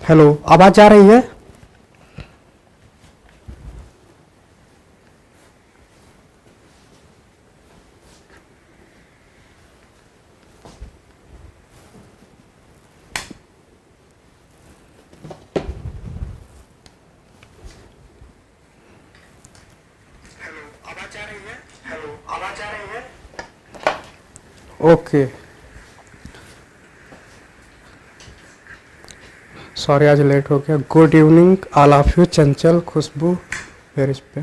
Hello, आवाज आ रही है? ओके, सॉरी आज लेट हो गया। Good evening all of you. Chanchal, Khushboo, where is pay.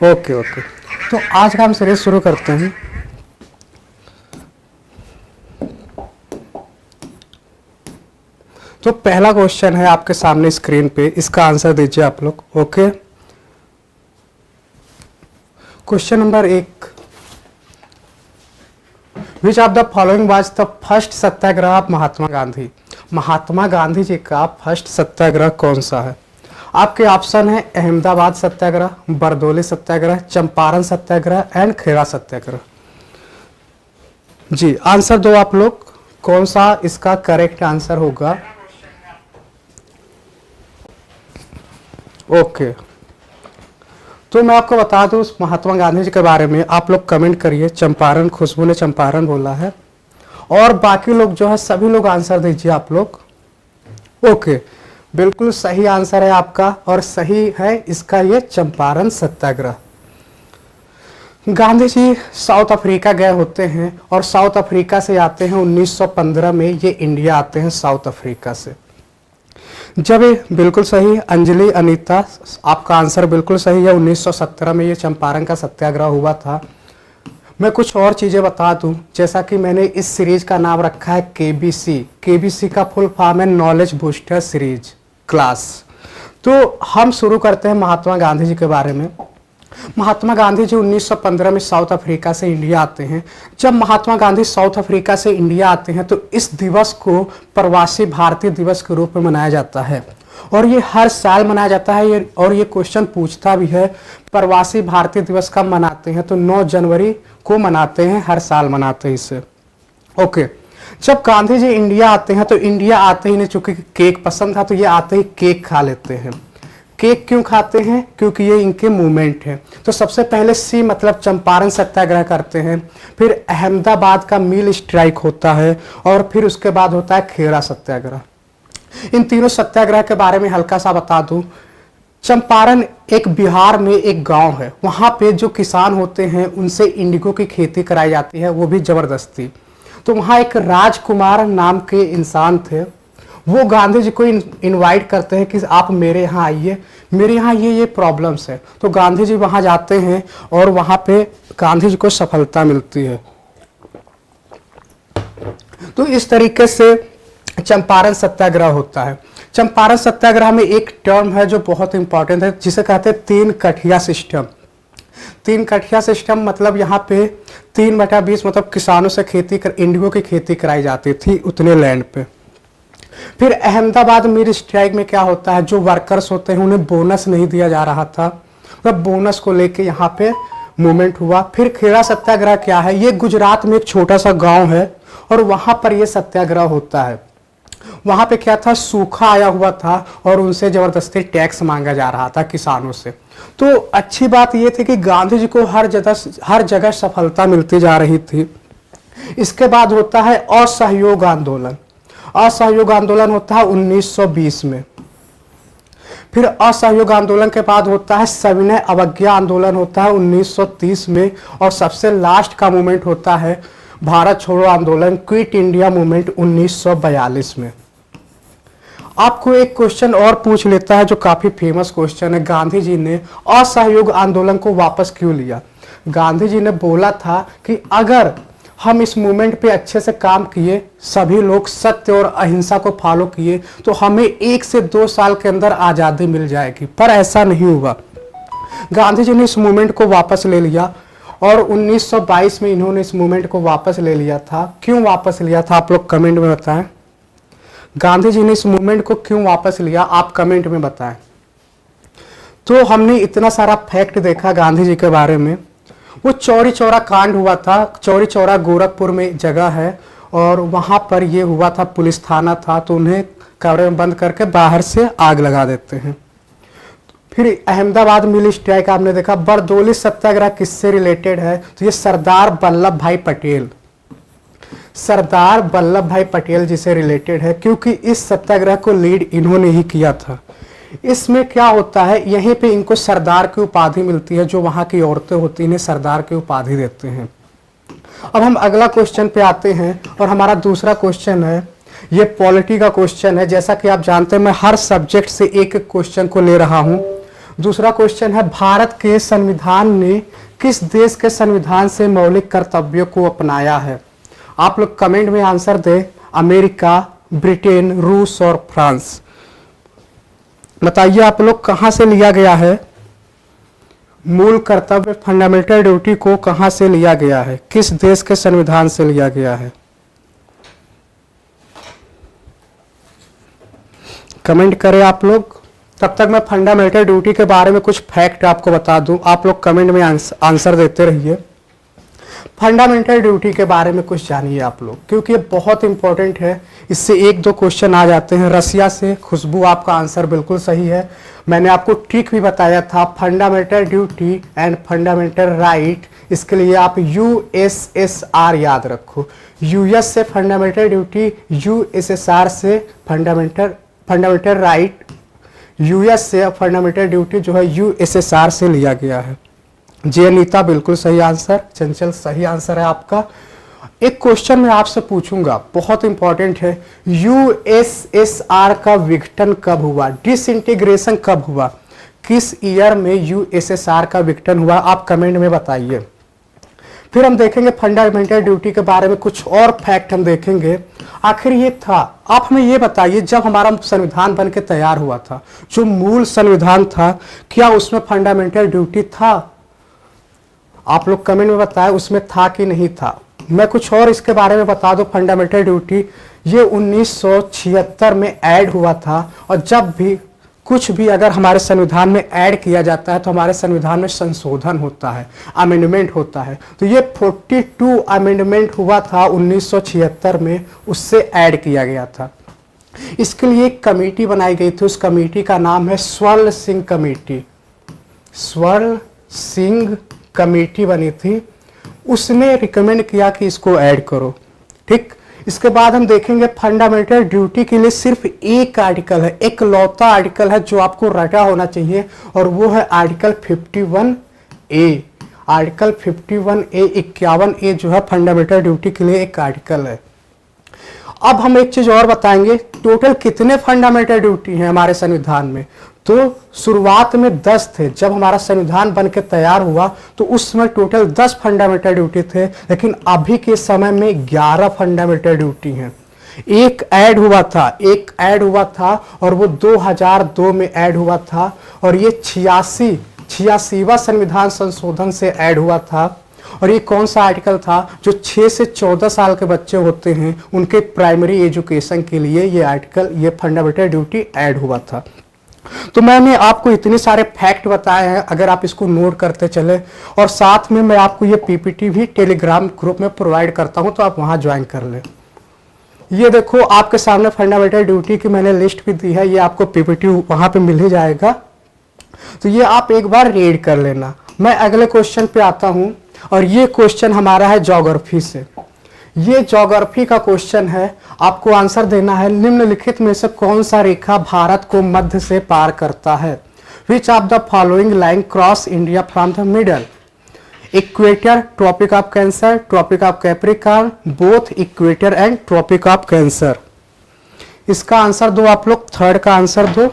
Okay okay, तो आज का हम सीरीज शुरू करते हैं। तो पहला क्वेश्चन है आपके सामने स्क्रीन पे, इसका आंसर दीजिए आप लोग। Okay, question number 1, which of the following was the first satyagraha of Mahatma Gandhi. Mahatma Gandhi ji का फर्स्ट सत्याग्रह कौन सा है? आपके ऑप्शन है अहमदाबाद सत्याग्रह, बरदौली सत्याग्रह, चंपारण सत्याग्रह एंड खेड़ा सत्याग्रह। जी आंसर दो आप लोग, कौन सा इसका करेक्ट आंसर होगा? ओके, तो मैं आपको बता दूं महात्मा गांधी जी के बारे में, आप लोग कमेंट करिए। चंपारण, खुशबू ने चंपारण बोला है, और बाकी लोग जो है सभी लोग आंसर दीजिए आप लोग। ओके, बिल्कुल सही आंसर है आपका, और सही है इसका ये चंपारण सत्याग्रह। गांधी जी साउथ अफ्रीका गए होते हैं, और साउथ अफ्रीका से आते हैं 1915 में ये इंडिया आते हैं साउथ अफ्रीका से। जब बिल्कुल सही अंजलि अनीता, आपका आंसर बिल्कुल सही है। 1917 में ये चंपारण का सत्याग्रह हुआ था। मैं कुछ और चीज़ें बता दूं, जैसा कि मैंने इस सीरीज का नाम रखा है केबीसी। केबीसी का फुल फॉर्म है नॉलेज बूस्टर सीरीज क्लास। तो हम शुरू करते हैं महात्मा गांधी जी के बारे में। महात्मा गांधी जी 1915 में साउथ अफ्रीका से इंडिया आते हैं। जब महात्मा गांधी साउथ अफ्रीका से इंडिया आते हैं तो इस दिवस को प्रवासी भारतीय दिवस के रूप में मनाया जाता है, और ये हर साल मनाया जाता है। और ये क्वेश्चन पूछता भी है प्रवासी भारतीय दिवस कब मनाते हैं, तो 9 जनवरी को मनाते हैं, हर साल मनाते हैं इसे। ओके, जब गांधी जी इंडिया आते हैं तो इंडिया आते ही, चूंकि केक पसंद था तो ये आते ही केक खा लेते हैं। केक क्यों खाते हैं? क्योंकि ये इनके मूवमेंट है। तो सबसे पहले सी मतलब चंपारण सत्याग्रह करते हैं, फिर अहमदाबाद का मिल स्ट्राइक होता है, और फिर उसके बाद होता है खेड़ा सत्याग्रह। इन तीनों सत्याग्रह के बारे में हल्का सा बता दूं। चंपारण एक बिहार में एक गांव है, वहां पे जो किसान होते हैं उनसे इंडिगो की खेती कराई जाती है, वो भी जबरदस्ती। तो वहां एक राजकुमार नाम के इंसान थे, वो गांधी जी को इनवाइट करते हैं कि आप मेरे यहाँ आइए, मेरे यहाँ ये प्रॉब्लम्स है। तो गांधी जी वहाँ जाते हैं, और वहाँ पे गांधी जी को सफलता मिलती है। तो इस तरीके से चंपारण सत्याग्रह होता है। चंपारण सत्याग्रह में एक टर्म है जो बहुत इंपॉर्टेंट है, जिसे कहते हैं 3 कठिया सिस्टम। 3 कठिया सिस्टम मतलब यहाँ पे 3/20 मतलब किसानों से इंडिगो की खेती कराई जाती थी उतने लैंड पे। फिर अहमदाबाद मिल स्ट्राइक में क्या होता है, जो वर्कर्स होते हैं उन्हें बोनस नहीं दिया जा रहा था, मतलब बोनस को लेके यहाँ पे मूवमेंट हुआ। फिर खेड़ा सत्याग्रह क्या है, ये गुजरात में एक छोटा सा गांव है, और वहां पर ये सत्याग्रह होता है। वहां पे क्या था, सूखा आया हुआ था, और उनसे जबरदस्ती टैक्स मांगा जा रहा था किसानों से। तो अच्छी बात यह थी कि गांधी जी को हर जगह सफलता मिलती जा रही थी। इसके बाद होता है असहयोग आंदोलन। असहयोग आंदोलन होता है 1920 में। फिर असहयोग आंदोलन के बाद होता है सविनय अवज्ञा आंदोलन होता है 1930 में, और सबसे लास्ट का मूवमेंट होता है भारत छोड़ो आंदोलन, क्विट इंडिया मूवमेंट 1942 में। आपको एक क्वेश्चन और पूछ लेता है जो काफी फेमस क्वेश्चन है, गांधी जी ने असहयोग आंदोलन को वापस क्यों लिया? गांधी जी ने बोला था कि अगर हम इस मूवमेंट पे अच्छे से काम किए, सभी लोग सत्य और अहिंसा को फॉलो किए, तो हमें 1 से 2 साल के अंदर आज़ादी मिल जाएगी। पर ऐसा नहीं हुआ। गांधी जी ने इस मूवमेंट को वापस ले लिया, और 1922 में इन्होंने इस मूवमेंट को वापस ले लिया था। क्यों वापस लिया था आप लोग कमेंट में बताएं। गांधी जी ने इस मूवमेंट को क्यों वापस लिया, आप कमेंट में बताएं। तो हमने इतना सारा फैक्ट देखा गांधी जी के बारे में। वो चौरी चौरा कांड हुआ था। चौरी चौरा गोरखपुर में जगह है और वहां पर ये हुआ था, पुलिस थाना था, तो उन्हें कमरे में बंद करके बाहर से आग लगा देते हैं। फिर अहमदाबाद मिल स्ट्राइक आपने देखा। बरदौली सत्याग्रह किससे रिलेटेड है? तो ये सरदार वल्लभ भाई पटेल, सरदार वल्लभ भाई पटेल जी से रिलेटेड है, क्योंकि इस सत्याग्रह को लीड इन्होंने ही किया था। इसमें क्या होता है, यहीं पे इनको सरदार की उपाधि मिलती है, जो वहां की औरतें होती हैं सरदार की उपाधि देते हैं। अब हम अगला क्वेश्चन पे आते हैं और हमारा दूसरा क्वेश्चन है, ये पॉलिटी का क्वेश्चन है। जैसा कि आप जानते हैं मैं हर सब्जेक्ट से एक एक क्वेश्चन को ले रहा हूं। दूसरा क्वेश्चन है, भारत के संविधान ने किस देश के संविधान से मौलिक कर्तव्यों को अपनाया है? आप लोग कमेंट में आंसर दें। अमेरिका, ब्रिटेन, रूस और फ्रांस। बताइए आप लोग कहां से लिया गया है? मूल कर्तव्य फंडामेंटल ड्यूटी को कहां से लिया गया है? किस देश के संविधान से लिया गया है? कमेंट करें आप लोग। तब तक मैं फंडामेंटल ड्यूटी के बारे में कुछ फैक्ट आपको बता दूं, आप लोग कमेंट में आंसर देते रहिए। फंडामेंटल ड्यूटी के बारे में कुछ जानिए आप लोग, क्योंकि ये बहुत इंपॉर्टेंट है। इससे एक दो क्वेश्चन आ जाते हैं। रसिया से खुशबू, आपका आंसर बिल्कुल सही है। मैंने आपको ट्रिक भी बताया था, fundamental duty and fundamental right, इसके लिए आप USSR याद रखो। यूएस से फंडामेंटल ड्यूटी, USSR से फंडामेंटल राइट, यूएस से फंडामेंटल ड्यूटी जो है USSR से लिया गया है। जे अनीता बिल्कुल सही आंसर। चंचल सही आंसर है आपका। एक क्वेश्चन मैं आपसे पूछूंगा, बहुत इंपॉर्टेंट है। USSR का विघटन कब हुआ? डिसइंटीग्रेशन कब हुआ? किस ईयर में USSR का विघटन हुआ? आप कमेंट में बताइए। फिर हम देखेंगे फंडामेंटल ड्यूटी के बारे में कुछ और फैक्ट हम देखेंगे। आखिर ये था, आप हमें ये बताइए, जब हमारा संविधान बन के तैयार हुआ था, जो मूल संविधान था, क्या उसमें फंडामेंटल ड्यूटी था? आप लोग कमेंट में बताएं उसमें था कि नहीं था। मैं कुछ और इसके बारे में बता दूं। फंडामेंटल ड्यूटी ये 1976 में ऐड हुआ था, और जब भी कुछ भी अगर हमारे संविधान में ऐड किया जाता है तो हमारे संविधान में संशोधन होता है, अमेंडमेंट होता है। तो ये 42 अमेंडमेंट हुआ था 1976 में, उससे ऐड किया गया था। इसके लिए एक कमेटी बनाई गई थी, उस कमेटी का नाम है स्वर्ण सिंह कमेटी। स्वर्ण सिंह कमेटी बनी थी, उसने रिकमेंड किया कि इसको ऐड करो। ठीक, इसके बाद हम देखेंगे फंडामेंटल ड्यूटी के लिए सिर्फ एक आर्टिकल है, एक लौता आर्टिकल है जो आपको रटा होना चाहिए, और वो है article 51A। Article 51A 51A जो है फंडामेंटल ड्यूटी के लिए एक आर्टिकल है। अब हम एक चीज और बताएंगे, टोटल कितने फंडामेंटल ड्यूटी हैं हमारे संविधान में? तो शुरुआत में 10 थे। जब हमारा संविधान बन के तैयार हुआ तो उस समय टोटल 10 फंडामेंटल ड्यूटी थे, लेकिन अभी के समय में 11 फंडामेंटल ड्यूटी हैं। एक ऐड हुआ था और वो 2002 में ऐड हुआ था, और ये 86वां संविधान संशोधन से ऐड हुआ था। और ये कौन सा आर्टिकल था? जो 6 से 14 साल के बच्चे होते हैं उनके प्राइमरी एजुकेशन के लिए ये आर्टिकल, ये फंडामेंटल ड्यूटी ऐड हुआ था। तो मैंने आपको इतने सारे फैक्ट बताए हैं, अगर आप इसको नोट करते चले, और साथ में मैं आपको ये PPT भी टेलीग्राम ग्रुप में प्रोवाइड करता हूं, तो आप वहां ज्वाइन कर लें। ये देखो आपके सामने फंडामेंटल ड्यूटी की मैंने लिस्ट भी दी है, ये आपको PPT वहां पे मिल ही जाएगा, तो ये आप एक बार रीड कर लेना। मैं अगले क्वेश्चन पे आता हूं, और ये क्वेश्चन हमारा है ज्योग्राफी से। ये ज्योग्राफी का क्वेश्चन है, आपको आंसर देना है, निम्नलिखित में से कौन सा रेखा भारत को मध्य से पार करता है? Which of the following line cross India from the middle? Equator, tropic of cancer, tropic of capricorn, both equator and tropic of cancer. इसका आंसर दो आप लोग, थर्ड का आंसर दो।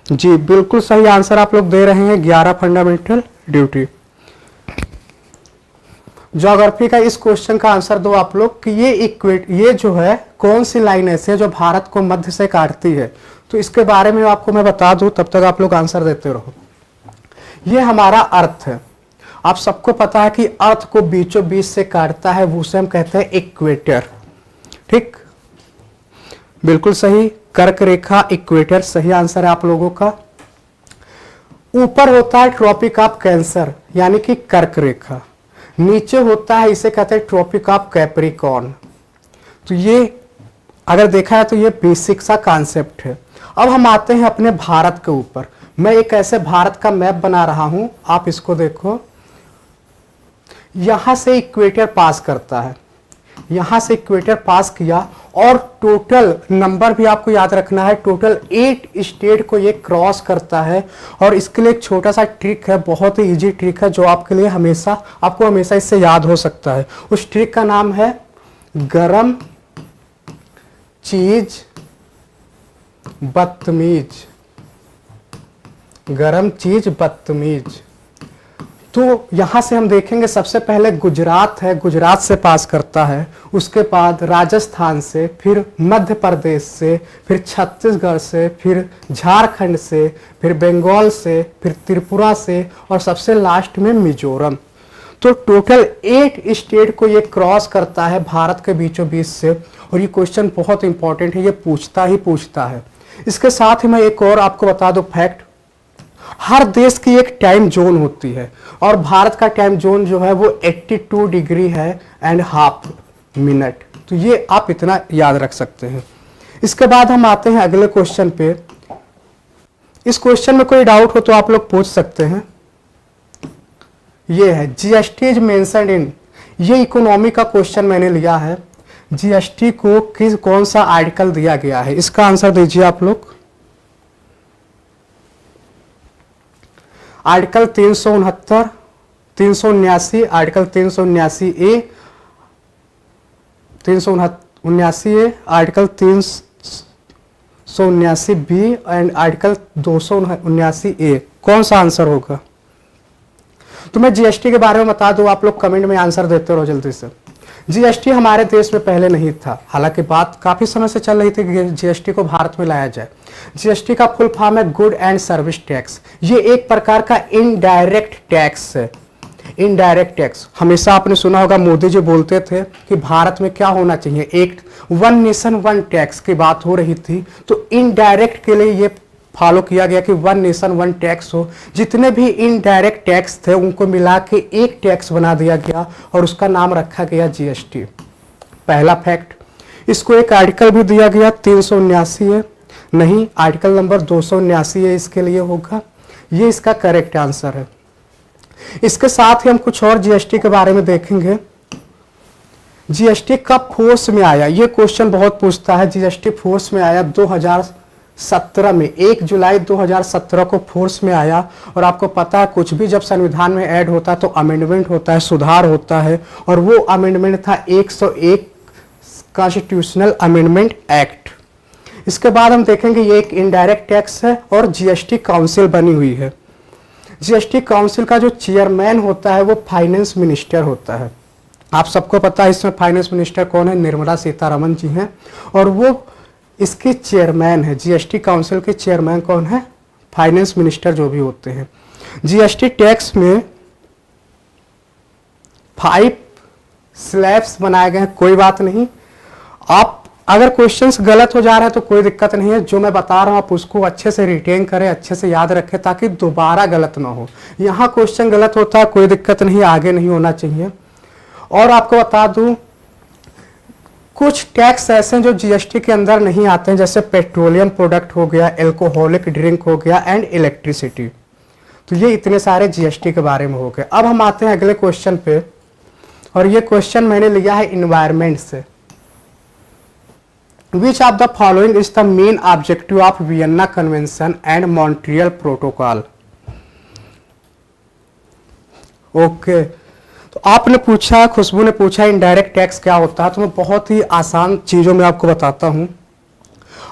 जी बिल्कुल सही आंसर आप लोग दे रहे हैं, 11 फंडामेंटल ड्यूटी। ज्योग्राफी का इस क्वेश्चन का आंसर दो आप लोग कि ये जो है कौन सी लाइन ऐसी है जो भारत को मध्य से काटती है? तो इसके बारे में आपको मैं बता दूं, तब तक आप लोग आंसर देते रहो। ये हमारा अर्थ है। आप सबको पता है कि अर्थ को बीचों बीच से काटता है, वो उसे हम कहते हैं इक्वेटर। ठीक, बिल्कुल सही, कर्क रेखा, इक्वेटर सही आंसर है आप लोगों का। ऊपर होता है ट्रॉपिक ऑफ कैंसर यानी कि कर्क रेखा, नीचे होता है इसे कहते हैं ट्रॉपिक ऑफ कैप्रिकॉर्न। तो ये अगर देखा है तो ये बेसिक सा कॉन्सेप्ट है। अब हम आते हैं अपने भारत के ऊपर। मैं एक ऐसे भारत का मैप बना रहा हूं, आप इसको देखो। यहां से इक्वेटर पास करता है, यहां से इक्वेटर पास किया और टोटल नंबर भी आपको याद रखना है, टोटल 8 स्टेट को ये क्रॉस करता है। और इसके लिए एक छोटा सा ट्रिक है, बहुत ही इजी ट्रिक है जो आपके लिए आपको हमेशा इससे याद हो सकता है। उस ट्रिक का नाम है गरम चीज बदतमीज, गरम चीज बदतमीज। तो यहां से हम देखेंगे सबसे पहले गुजरात है, गुजरात से पास करता है, उसके बाद राजस्थान से, फिर मध्य प्रदेश से, फिर छत्तीसगढ़ से, फिर झारखंड से, फिर बंगाल से, फिर त्रिपुरा से और सबसे लास्ट में मिजोरम। तो टोटल 8 स्टेट को ये क्रॉस करता है भारत के बीचों बीच से। और ये क्वेश्चन बहुत इंपॉर्टेंट है, ये पूछता है। इसके साथ ही मैं एक और आपको बता दूं फैक्ट, हर देश की एक टाइम जोन होती है और भारत का टाइम जोन जो है वो 82 डिग्री है एंड हाफ मिनट। तो ये आप इतना याद रख सकते हैं। इसके बाद हम आते हैं अगले क्वेश्चन पे। इस क्वेश्चन में कोई डाउट हो तो आप लोग पूछ सकते हैं। ये है जीएसटी इज मेंशन्ड इन, ये इकोनॉमी का क्वेश्चन मैंने लिया है। जीएसटी को कौन सा आर्टिकल दिया गया है, इसका आंसर दीजिए आप लोग। Article 369, 379, article 379 A, 379 A, article 379 B and article 279 A. कौन सा आंसर होगा? तो मैं जीएसटी के बारे में बता दूं, आप लोग कमेंट में आंसर देते रहो जल्दी से। जीएसटी हमारे देश में पहले नहीं था, हालांकि बात काफी समय से चल रही थी कि जीएसटी को भारत में लाया जाए। जीएसटी का फुल फॉर्म है गुड एंड सर्विस टैक्स। ये एक प्रकार का इनडायरेक्ट टैक्स है। इनडायरेक्ट टैक्स हमेशा आपने सुना होगा, मोदी जी बोलते थे कि भारत में क्या होना चाहिए, एक वन नेशन वन टैक्स की बात हो रही थी। तो इनडायरेक्ट के लिए ये फॉलो किया गया कि वन नेशन वन टैक्स हो। जितने भी इनडायरेक्ट टैक्स थे उनको मिला के एक टैक्स बना दिया गया और उसका नाम रखा गया जीएसटी। पहला फैक्ट, इसको एक आर्टिकल भी दिया गया 379 है, नहीं आर्टिकल नंबर 279 है इसके लिए होगा। ये इसका करेक्ट आंसर है। इसके साथ ही हम कुछ और जीएसटी के बारे में देखेंगे। जीएसटी कब फोर्स में आया, ये क्वेश्चन बहुत पूछता है। जीएसटी फोर्स में आया 2017 में, 1 जुलाई 2017 को फोर्स में आया। और आपको पता है कुछ भी जब संविधान में ऐड होता है तो अमेंडमेंट होता है, सुधार होता है, और वो अमेंडमेंट था 101 कॉन्स्टिट्यूशनल अमेंडमेंट एक्ट। इसके बाद हम देखेंगे ये एक इनडायरेक्ट टैक्स है और जीएसटी काउंसिल बनी हुई है। जीएसटी काउंसिल का जो चेयरमैन होता है वो फाइनेंस मिनिस्टर होता है। आप सबको पता है इसमें फाइनेंस मिनिस्टर कौन है, निर्मला सीतारमण जी हैं, और वो इसके चेयरमैन है। जीएसटी काउंसिल के चेयरमैन कौन है, फाइनेंस मिनिस्टर जो भी होते हैं। जीएसटी टैक्स में 5 स्लैब्स बनाए गए हैं, कोई बात नहीं। आप अगर क्वेश्चंस गलत हो जा रहा है तो कोई दिक्कत नहीं है, जो मैं बता रहा हूं आप उसको अच्छे से रिटेन करें, अच्छे से याद रखें ताकि दोबारा गलत ना हो। यहां क्वेश्चन गलत होता है, कोई दिक्कत नहीं, आगे नहीं होना चाहिए। और आपको बता दूं कुछ टैक्स ऐसे हैं जो जीएसटी के अंदर नहीं आते हैं, जैसे पेट्रोलियम प्रोडक्ट हो गया, एल्कोहलिक ड्रिंक हो गया एंड इलेक्ट्रिसिटी। तो ये इतने सारे जीएसटी के बारे में हो गए। अब हम आते हैं अगले क्वेश्चन पे, और ये क्वेश्चन मैंने लिया है इन्वायरमेंट से। Which of the following is the main objective of Vienna Convention and Montreal Protocol? Okay तो आपने पूछा, खुशबू ने पूछा इनडायरेक्ट टैक्स क्या होता है। तो मैं बहुत ही आसान चीजों में आपको बताता हूं।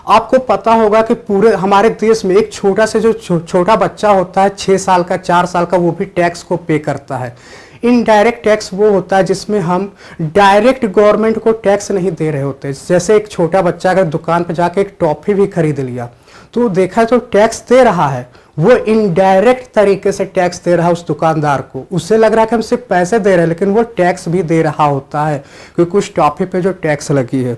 आपको पता होगा कि पूरे हमारे देश में एक छोटा से जो छोटा बच्चा होता है, 6 साल का, 4 साल का, वो भी टैक्स को पे करता है। इनडायरेक्ट टैक्स वो होता है जिसमें हम डायरेक्ट गवर्नमेंट को टैक्स नहीं दे रहे होते। जैसे एक छोटा बच्चा अगर दुकान पर जाके एक टॉफी भी खरीद लिया तो देखा तो टैक्स दे रहा है, वो इनडायरेक्ट तरीके से टैक्स दे रहा है उस दुकानदार को। उससे लग रहा है कि हम सिर्फ पैसे दे रहे हैं, लेकिन वो टैक्स भी दे रहा होता है क्योंकि कुछ टॉफी पे जो टैक्स लगी है।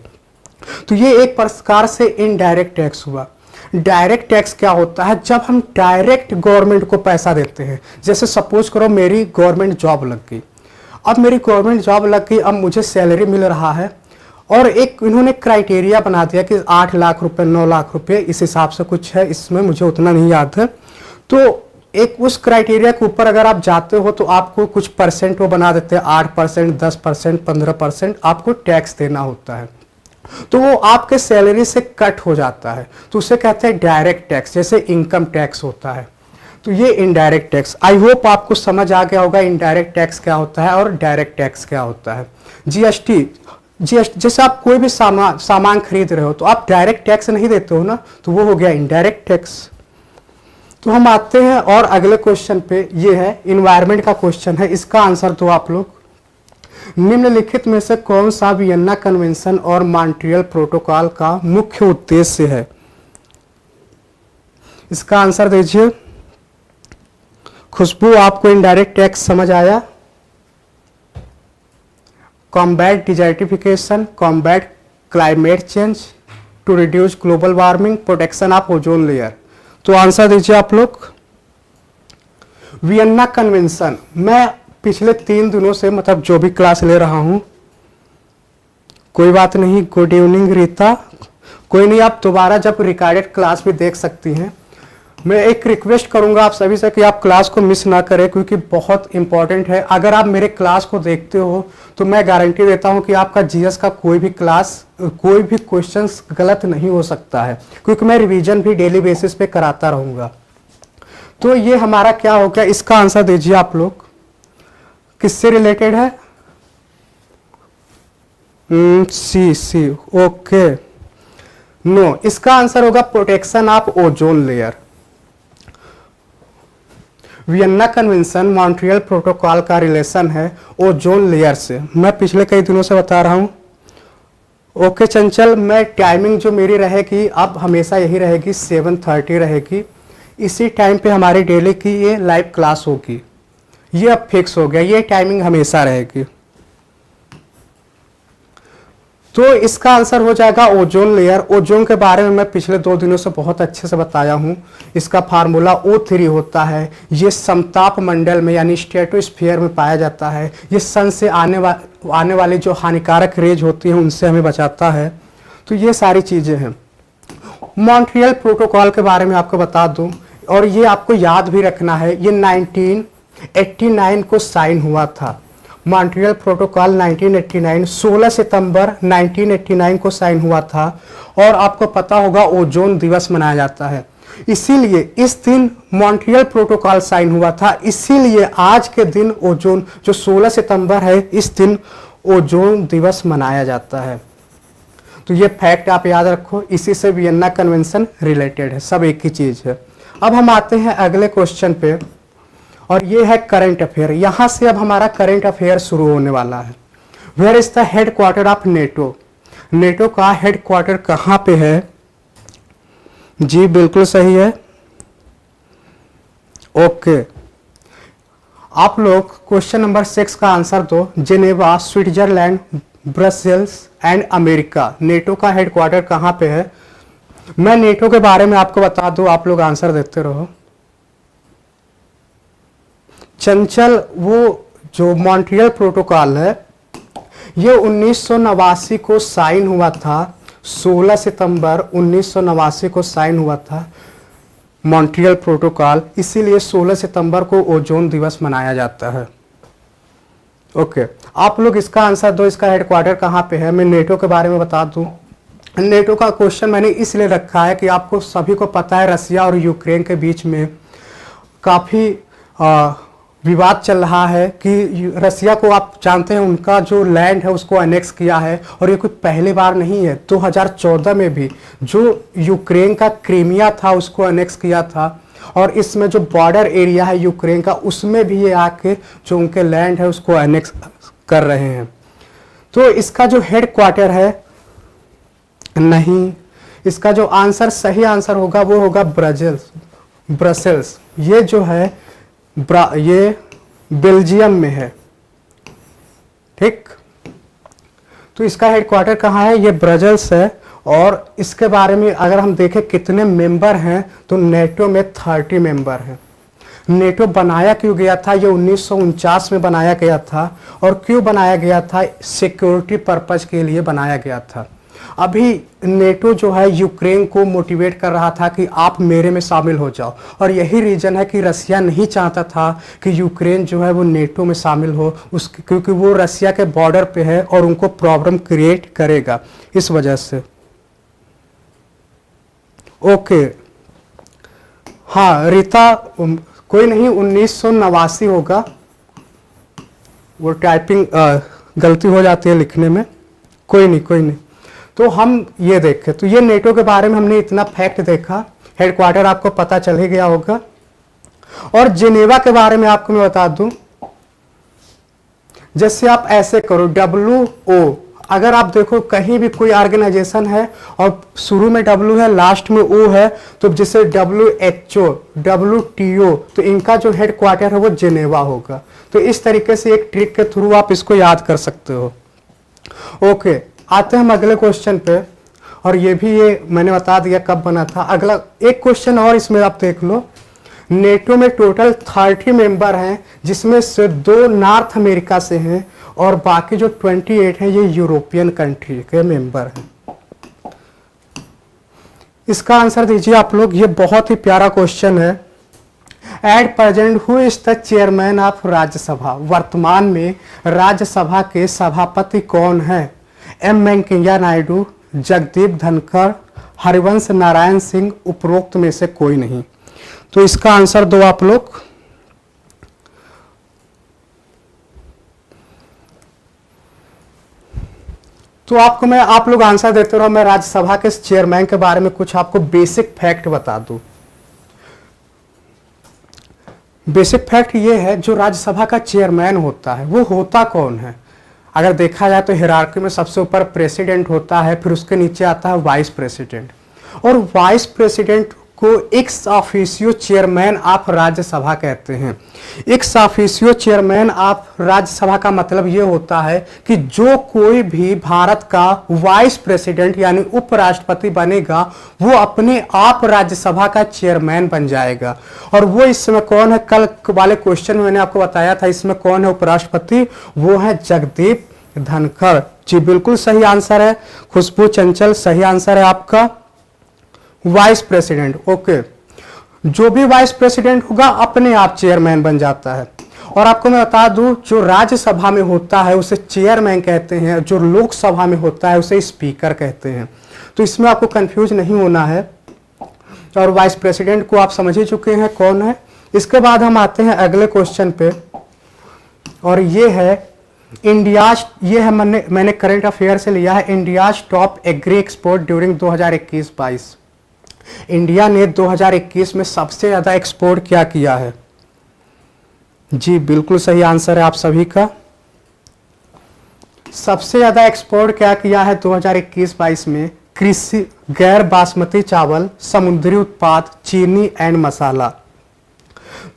तो ये एक प्रकार से इनडायरेक्ट टैक्स हुआ। डायरेक्ट टैक्स क्या होता है? जब हम डायरेक्ट गवर्नमेंट को पैसा देते हैं। जैसे सपोज करो मेरी गवर्नमेंट जॉब लग गई, अब मेरी गवर्नमेंट जॉब लग गई, अब मुझे सैलरी मिल रहा है और एक इन्होंने क्राइटेरिया बना दिया कि 8 लाख रुपए 9 लाख रुपए इस हिसाब से कुछ है, इसमें मुझे उतना नहीं याद है। तो एक उस क्राइटेरिया के ऊपर अगर आप जाते हो तो आपको कुछ परसेंट वो बना देते हैं, 8%, 10%, 15% आपको टैक्स देना होता है। तो वो आपके सैलरी से कट हो जाता है, तो उसे कहते हैं डायरेक्ट टैक्स, जैसे इनकम टैक्स होता है। तो ये इनडायरेक्ट टैक्स, आई होप आपको समझ आ गया होगा इनडायरेक्ट टैक्स क्या होता है और डायरेक्ट टैक्स क्या होता है। जीएसटी, जैसे आप कोई भी सामान खरीद रहे हो तो आप डायरेक्ट टैक्स नहीं देते हो ना, तो वो हो गया इनडायरेक्ट टैक्स। तो हम आते हैं और अगले क्वेश्चन पे, ये है इन्वायरमेंट का क्वेश्चन है, इसका आंसर दो आप लोग। निम्नलिखित में से कौन सा वियन्ना कन्वेंशन और मॉन्ट्रियल प्रोटोकॉल का मुख्य उद्देश्य है? इसका आंसर दीजिए। खुशबू, आपको इनडायरेक्ट टैक्स समझ आया? Combat desertification, combat climate change, to reduce global warming, protection of ozone layer. तो आंसर दीजिए आप लोग। वियन्ना कन्वेंशन, मैं पिछले 3 दिनों से मतलब जो भी क्लास ले रहा हूं, कोई बात नहीं, गुड इवनिंग रीता, कोई नहीं, आप दोबारा जब रिकॉर्डेड क्लास भी देख सकती हैं। मैं एक रिक्वेस्ट करूंगा आप सभी से कि आप क्लास को मिस ना करें, क्योंकि बहुत इंपॉर्टेंट है। अगर आप मेरे क्लास को देखते हो तो मैं गारंटी देता हूं कि आपका जीएस का कोई भी क्वेश्चंस गलत नहीं हो सकता है, क्योंकि मैं रिवीजन भी डेली बेसिस पे कराता रहूंगा। तो ये हमारा क्या हो गया, इसका आंसर दीजिए आप लोग। किससे रिलेटेड है? सी ओके, नो, इसका आंसर होगा protection of ozone layer. वियन्ना convention Montreal protocol का रिलेशन है ओजोन लेयर से, मैं पिछले कई दिनों से बता रहा हूं। ओके चंचल, मैं टाइमिंग जो मेरी रहेगी अब हमेशा यही रहेगी, 7:30 रहेगी। इसी टाइम पे हमारी डेली की ये लाइव क्लास होगी, ये अब फिक्स हो गया, ये टाइमिंग हमेशा रहेगी। तो इसका आंसर हो जाएगा ओजोन लेयर। ओजोन के बारे में मैं पिछले 2 दिनों से बहुत अच्छे से बताया हूं। इसका फार्मूला O3 होता है। ये समताप मंडल में यानी स्ट्रेटोस्फीयर में पाया जाता है। ये सन से आने वाली जो हानिकारक रेज होती हैं उनसे हमें बचाता है। तो ये सारी चीजें हैं। मॉन्ट्रियल प्रोटोकॉल के बारे में आपको बता दूं, और ये आपको याद भी रखना है, ये 1989 को साइन हुआ था। मॉन्ट्रियल प्रोटोकॉल 1989 16 सितंबर 1989 को साइन हुआ था। और आपको पता होगा ओजोन दिवस मनाया जाता है, इसीलिए इस दिन मॉन्ट्रियल प्रोटोकॉल साइन हुआ था, इसीलिए आज के दिन ओजोन जो 16 सितंबर है इस दिन ओजोन दिवस मनाया जाता है। तो ये फैक्ट आप याद रखो, इसी से वियन्ना कन्वेंशन रिलेटेड है, सब एक ही चीज है। अब हम आते हैं अगले क्वेश्चन पे, और ये है करंट अफेयर। यहां से अब हमारा करंट अफेयर शुरू होने वाला है। Where is the headquarter of NATO? NATO का हेडक्वार्टर कहां पे है? जी बिल्कुल सही है। ओके, आप लोग क्वेश्चन नंबर 6 का आंसर दो। Geneva, Switzerland, Brussels and America, NATO का हेडक्वार्टर कहां पे है? मैं नेटो के बारे में आपको बता दूं, आप लोग आंसर देते रहो। चंचल, वो जो मॉन्ट्रियल प्रोटोकॉल है ये 1989 को साइन हुआ था, 16 सितंबर 1989 को साइन हुआ था मॉन्ट्रियल प्रोटोकॉल, इसीलिए 16 सितंबर को ओजोन दिवस मनाया जाता है। ओके, आप लोग इसका आंसर दो, इसका हेडक्वार्टर कहाँ पे है? मैं नेटो के बारे में बता दूं। नेटो का क्वेश्चन मैंने इसलिए रखा है कि आपको सभी को पता है रसिया और यूक्रेन के बीच में काफ़ी विवाद चल रहा है कि रसिया को आप जानते हैं उनका जो लैंड है उसको अनेक्स किया है, और ये कुछ पहली बार नहीं है। 2014 में भी जो यूक्रेन का क्रीमिया था उसको अनेक्स किया था, और इसमें जो बॉर्डर एरिया है यूक्रेन का उसमें भी ये आके जो उनके लैंड है उसको अनेक्स कर रहे हैं। तो इसका जो हेड क्वार्टर है, नहीं, इसका जो आंसर सही आंसर होगा वो होगा ब्रसेल्स। ये जो है ये बेल्जियम में है, ठीक। तो इसका हेडक्वार्टर कहाँ है? ये ब्रसेल्स है, और इसके बारे में अगर हम देखें कितने मेंबर हैं तो नेटो में 30 मेंबर हैं। नेटो बनाया क्यों गया था? ये 1949 में बनाया गया था। और क्यों बनाया गया था? सिक्योरिटी पर्पज के लिए बनाया गया था। अभी नेटो जो है यूक्रेन को मोटिवेट कर रहा था कि आप मेरे में शामिल हो जाओ, और यही रीजन है कि रसिया नहीं चाहता था कि यूक्रेन जो है वो नेटो में शामिल हो, क्योंकि वो रसिया के बॉर्डर पे है और उनको प्रॉब्लम क्रिएट करेगा, इस वजह से। ओके, हाँ रीता, कोई नहीं, 1989 होगा, वो टाइपिंग गलती हो जाती है लिखने में, कोई नहीं कोई नहीं। तो हम ये देखें, तो ये नेटो के बारे में हमने इतना फैक्ट देखा, हेडक्वार्टर आपको पता चल ही गया होगा। और जिनेवा के बारे में आपको मैं बता दूं, जैसे आप ऐसे करो WO, अगर आप देखो कहीं भी कोई ऑर्गेनाइजेशन है और शुरू में W है लास्ट में O है, तो जैसे WHO, WTO, तो इनका जो हेडक्वार्टर है वो जिनेवा होगा। तो इस तरीके से एक ट्रिक के थ्रू आप इसको याद कर सकते हो। ओके, आते हैं हम अगले क्वेश्चन पे, और ये भी ये मैंने बता दिया कब बना था। अगला एक क्वेश्चन और इसमें आप देख लो, नेटो में टोटल 30 मेंबर हैं, जिसमें से 2 नॉर्थ अमेरिका से हैं और बाकी जो 28 हैं ये यूरोपियन कंट्री के मेंबर हैं। इसका आंसर दीजिए आप लोग, ये बहुत ही प्यारा क्वेश्चन है। At present who is the chairman of Rajya Sabha? वर्तमान में राज्यसभा के सभापति कौन है? एम वेंकैया नायडू, जगदीप धनखड़, हरिवंश नारायण सिंह, उपरोक्त में से कोई नहीं। तो इसका आंसर दो आप लोग। तो आप लोग आंसर देते रहो, मैं राज्यसभा के चेयरमैन के बारे में कुछ आपको बेसिक फैक्ट बता दूं। बेसिक फैक्ट ये है, जो राज्यसभा का चेयरमैन होता है वो होता कौन है? अगर देखा जाए तो हिरार्की में सबसे ऊपर प्रेसिडेंट होता है, फिर उसके नीचे आता है वाइस प्रेसिडेंट, और वाइस प्रेसिडेंट को ex officio chairman of Rajya Sabha कहते हैं। Ex officio chairman of Rajya Sabha का मतलब ये होता है कि जो कोई भी भारत का वाइस प्रेसिडेंट यानी उपराष्ट्रपति बनेगा वो अपने आप राज्यसभा का चेयरमैन बन जाएगा। और वो इस समय कौन है? कल वाले क्वेश्चन में मैंने आपको बताया था इसमें कौन है उपराष्ट्रपति, वो है जगदीप धनखड़। जी बिल्कुल सही आंसर है। खुशबू चंचल, सही आंसर है आपका, वाइस प्रेसिडेंट। ओके, जो भी वाइस प्रेसिडेंट होगा अपने आप चेयरमैन बन जाता है। और आपको मैं बता दूं, जो राज्यसभा में होता है उसे चेयरमैन कहते हैं, जो लोकसभा में होता है उसे स्पीकर कहते हैं। तो इसमें आपको कंफ्यूज नहीं होना है। और वाइस प्रेसिडेंट को आप समझ ही चुके हैं कौन है। इसके बाद हम आते हैं अगले क्वेश्चन पे, और ये है ये है मैंने करंट अफेयर से लिया है, India's top agree export during 2021-22। India ने 2021 में सबसे ज्यादा एक्सपोर्ट क्या किया है? जी बिल्कुल सही आंसर है आप सभी का। सबसे ज्यादा एक्सपोर्ट क्या किया है 2021-22 में? कृषि, गैर बासमती चावल, समुद्री उत्पाद, चीनी एंड मसाला।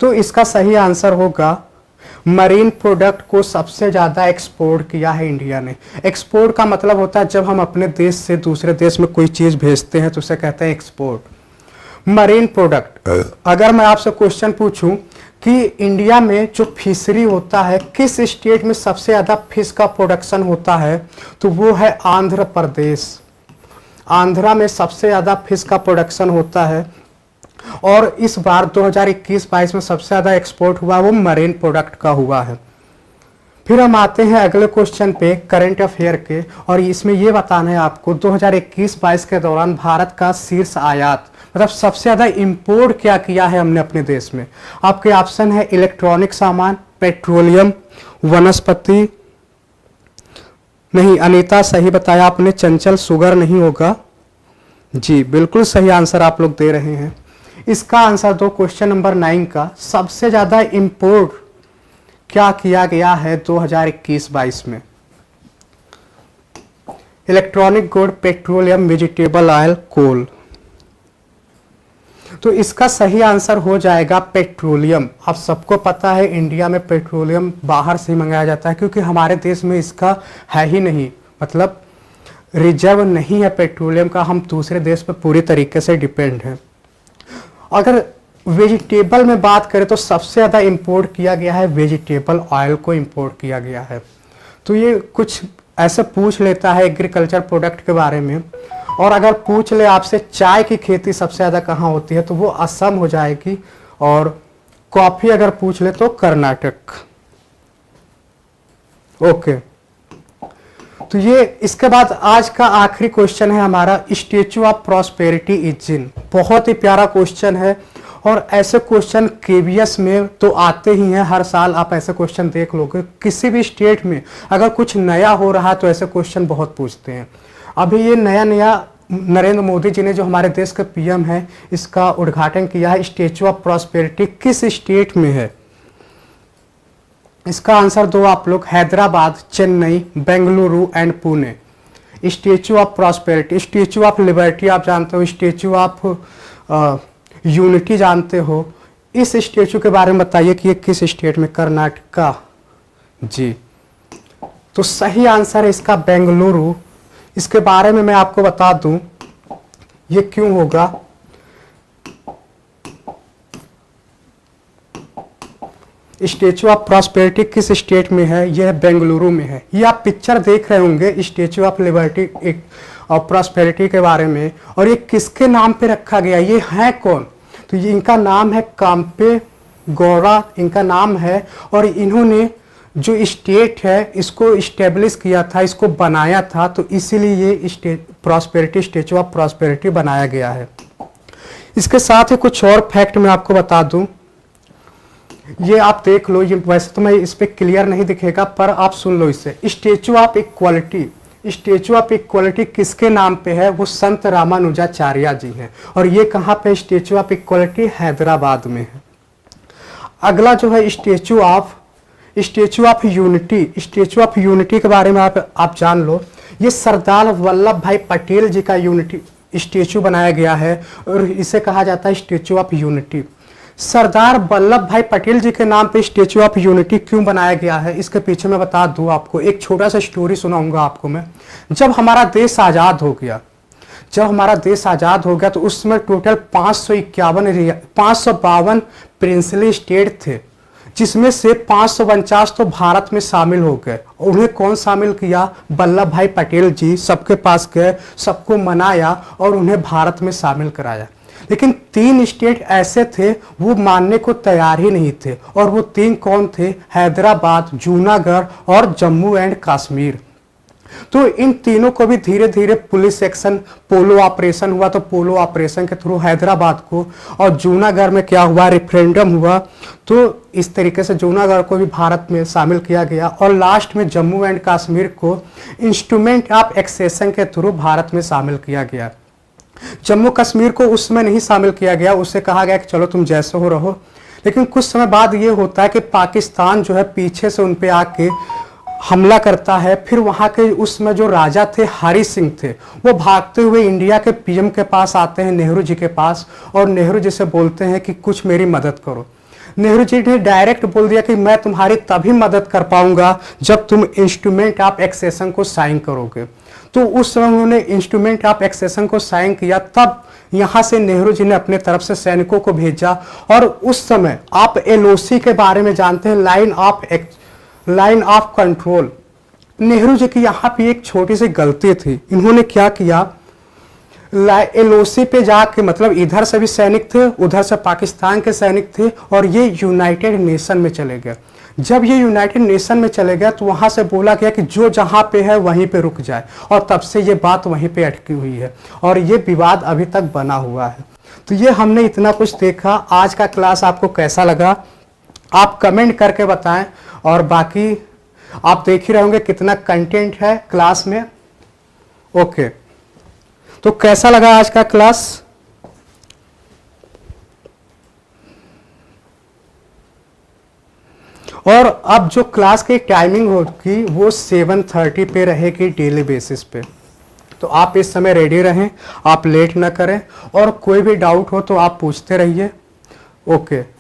तो इसका सही आंसर होगा मरीन प्रोडक्ट को सबसे ज्यादा एक्सपोर्ट किया है इंडिया ने। एक्सपोर्ट का मतलब होता है जब हम अपने देश से दूसरे देश में कोई चीज भेजते हैं तो उसे कहते हैं एक्सपोर्ट। मरीन प्रोडक्ट, अगर मैं आपसे क्वेश्चन पूछूं कि इंडिया में जो फिशरी होता है किस स्टेट में सबसे ज्यादा फिश का प्रोडक्शन होता है, तो वो है आंध्र प्रदेश। आंध्रा में सबसे ज्यादा फिश का प्रोडक्शन होता है। और इस बार 2021-22 में सबसे ज्यादा एक्सपोर्ट हुआ वो मरीन प्रोडक्ट का हुआ है। फिर हम आते हैं अगले क्वेश्चन पे करंट अफेयर के, और इसमें ये बताना है आपको 2021-22 के दौरान भारत का शीर्ष आयात मतलब सबसे ज्यादा इंपोर्ट क्या किया है हमने अपने देश में। आपके ऑप्शन है इलेक्ट्रॉनिक सामान, पेट्रोलियम, वनस्पति, नहीं अनीता सही बताया आपने, चंचल शुगर नहीं होगा। जी बिल्कुल सही आंसर आप लोग दे रहे हैं। इसका आंसर दो क्वेश्चन नंबर 9 का, सबसे ज्यादा इंपोर्ट क्या किया गया है 2021-22 में? Electronic good, petroleum, vegetable oil, coal. तो इसका सही आंसर हो जाएगा पेट्रोलियम। आप सबको पता है इंडिया में पेट्रोलियम बाहर से ही मंगाया जाता है क्योंकि हमारे देश में इसका है ही नहीं, मतलब रिजर्व नहीं है पेट्रोलियम का, हम दूसरे देश पर पूरी तरीके से डिपेंड हैं। अगर वेजिटेबल में बात करें तो सबसे ज़्यादा इंपोर्ट किया गया है वेजिटेबल ऑयल को इंपोर्ट किया गया है। तो ये कुछ ऐसे पूछ लेता है एग्रीकल्चर प्रोडक्ट के बारे में। और अगर पूछ ले आपसे चाय की खेती सबसे ज़्यादा कहाँ होती है तो वो असम हो जाएगी, और कॉफ़ी अगर पूछ ले तो कर्नाटक। ओके, तो ये इसके बाद आज का आखिरी क्वेश्चन है हमारा, statue of prosperity is in. बहुत ही प्यारा क्वेश्चन है, और ऐसे क्वेश्चन केवीएस में तो आते ही हैं, हर साल आप ऐसे क्वेश्चन देख लोगे। किसी भी स्टेट में अगर कुछ नया हो रहा है तो ऐसे क्वेश्चन बहुत पूछते हैं। अभी ये नया नरेंद्र मोदी जी ने, जो हमारे देश के पीएम हैं, इसका उद्घाटन किया है। स्टेचू ऑफ प्रॉस्पेरिटी किस स्टेट में है? इसका आंसर दो आप लोग, Hyderabad, Chennai, Bengaluru and Pune. Statue of prosperity, statue of liberty आप जानते हो, स्टेचू ऑफ यूनिटी जानते हो। इस स्टेचू के बारे में बताइए कि ये किस स्टेट में? कर्नाटका जी। तो सही आंसर है इसका बेंगलुरु। इसके बारे में मैं आपको बता दूं ये क्यों होगा। स्टेचू ऑफ प्रॉस्पेरिटी किस स्टेट में है? यह बेंगलुरु में है। ये आप पिक्चर देख रहे होंगे स्टेचू ऑफ लिबर्टी एक और प्रॉस्पेरिटी के बारे में। और ये किसके नाम पे रखा गया? ये है कौन? तो ये इनका नाम है काम्पे गौड़ा, इनका नाम है। और इन्होंने जो स्टेट है इसको इस्टेब्लिश किया था, इसको बनाया था, तो इसीलिए ये प्रॉस्पेरिटी, स्टेचू ऑफ प्रॉस्पेरिटी बनाया गया है। इसके साथ ही कुछ और फैक्ट मैं आपको बता दूं, ये आप देख लो। ये वैसे तो मैं इस पे क्लियर नहीं दिखेगा, पर आप सुन लो इसे। Statue of equality, statue of equality किसके नाम पे है? वो संत रामानुजाचार्य जी हैं। और ये कहाँ पे? स्टेचू ऑफ इक्वालिटी हैदराबाद में है। अगला जो है statue of unity. Statue of unity के बारे में आप जान लो। ये सरदार वल्लभ भाई पटेल जी का यूनिटी स्टेचू बनाया गया है, और इसे कहा जाता है statue of unity. Sardar Vallabh भाई पटेल जी के नाम पे स्टेचू ऑफ यूनिटी क्यों बनाया गया है, इसके पीछे मैं बता दूं आपको। एक छोटा सा स्टोरी सुनाऊंगा आपको मैं। जब हमारा देश आज़ाद हो गया तो उसमें टोटल 552 प्रिंसली स्टेट थे, जिसमें से 549 तो भारत में शामिल हो गए। उन्हें कौन शामिल किया? वल्लभ भाई पटेल जी सबके पास गए, सबको मनाया और उन्हें भारत में शामिल कराया। लेकिन 3 स्टेट ऐसे थे वो मानने को तैयार ही नहीं थे, और वो 3 कौन थे? हैदराबाद, जूनागढ़ और जम्मू एंड कश्मीर। तो इन तीनों को भी धीरे धीरे पुलिस एक्शन, पोलो ऑपरेशन हुआ, तो पोलो ऑपरेशन के थ्रू हैदराबाद को, और जूनागढ़ में क्या हुआ? रेफरेंडम हुआ, तो इस तरीके से जूनागढ़ को भी भारत में शामिल किया गया। और लास्ट में जम्मू एंड कश्मीर को इंस्ट्रूमेंट ऑफ एक्सेशन के थ्रू भारत में शामिल किया गया। जम्मू कश्मीर को उसमें नहीं शामिल किया गया, उससे कहा गया कि चलो तुम जैसे हो रहो। लेकिन कुछ समय बाद ये होता है कि पाकिस्तान जो है पीछे से उन पे आके हमला करता है। फिर वहाँ के उसमें जो राजा थे हरि सिंह थे, वो भागते हुए इंडिया के पीएम के पास आते हैं, नेहरू जी के पास, और नेहरू जी से बोलते हैं कि कुछ मेरी मदद करो। नेहरू जी ने डायरेक्ट बोल दिया कि मैं तुम्हारी तभी मदद कर पाऊंगा जब तुम इंस्ट्रूमेंट ऑफ एक्सेशन को साइन करोगे। तो उस समय उन्होंने इंस्ट्रूमेंट ऑफ एक्सेशन को साइन किया। तब यहाँ से नेहरू जी ने अपने तरफ से सैनिकों को भेजा। और उस समय आप एलओसी के बारे में जानते हैं, line of control. Nehru ji की यहाँ पे एक छोटी सी गलती थी। इन्होंने क्या किया? एलओसी पे जाके, मतलब इधर से भी सैनिक थे, उधर से पाकिस्तान के सैनिक थे, और ये यूनाइटेड नेशन में चले गए। जब ये यूनाइटेड नेशन में चले गए तो वहां से बोला गया कि जो जहां पे है वहीं पे रुक जाए, और तब से ये बात वहीं पे अटकी हुई है, और ये विवाद अभी तक बना हुआ है। तो ये हमने इतना कुछ देखा। आज का क्लास आपको कैसा लगा आप कमेंट करके बताएं, और बाकी आप देख ही रहे होंगे कितना कंटेंट है क्लास में। ओके, तो कैसा लगा आज का क्लास? और अब जो क्लास की टाइमिंग होगी वो 7:30 पे रहेगी डेली बेसिस पे। तो आप इस समय रेडी रहें, आप लेट ना करें, और कोई भी डाउट हो तो आप पूछते रहिए। ओके।